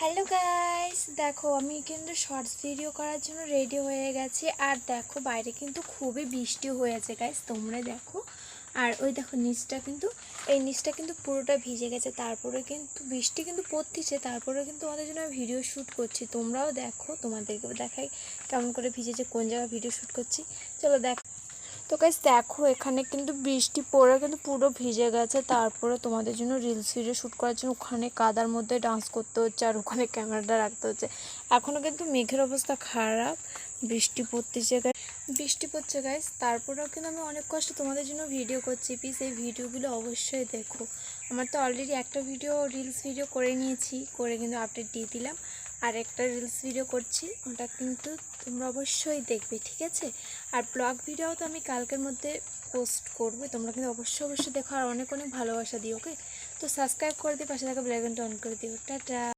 Hello guys, দেখো আমি কিন্তু শর্টস ভিডিও করার জন্য রেডি হয়ে গেছি। আর দেখো বাইরে কিন্তু খুবই বৃষ্টি হয়েছে গাইস, তোমরা দেখো। আর ওই দেখো নিচটা কিন্তু পুরোটা ভিজে গেছে। তারপরে কিন্তু বৃষ্টি কিন্তু পড়তিছে, তারপরে কিন্তু তোমাদের জন্য ভিডিও শ্যুট করছি। তোমরাও দেখো, তোমাদেরকে দেখাই কেমন করে ভিজেছে, কোন জায়গায় ভিডিও শ্যুট করছি। চলো দেখ। তো গাইস দেখো, এখানে কিন্তু বৃষ্টি পড়ে কিন্তু পুরো ভিজে গেছে। তারপরে তোমাদের জন্য রিলস ভিডিও শ্যুট করার জন্য ওখানে কাদার মধ্যে ডান্স করতে হচ্ছে, আর ওখানে ক্যামেরাটা রাখতে হচ্ছে। এখনও কিন্তু মেঘের অবস্থা খারাপ, বৃষ্টি পড়ছে গাইস। তারপরেও কিন্তু আমি অনেক কষ্ট তোমাদের জন্য ভিডিও করছি। প্লিজ এই ভিডিওগুলো অবশ্যই দেখো। আমার তো অলরেডি একটা রিলস ভিডিও করে নিয়েছি, করে কিন্তু আপডেট দিয়ে দিলাম। আর একটা রিলস ভিডিও করছি, ওটা কিন্তু তোমরা অবশ্যই দেখবে, ঠিক আছে? আর ব্লগ ভিডিও তো আমি কালকের মধ্যে পোস্ট করবো, তোমরা কিন্তু অবশ্যই দেখো। আর অনেক অনেক ভালোবাসা দিও, ওকে? তো সাবস্ক্রাইব করে দিয়ে পাশে থাকা বেল আইকনটা অন করে দিও। টাটা।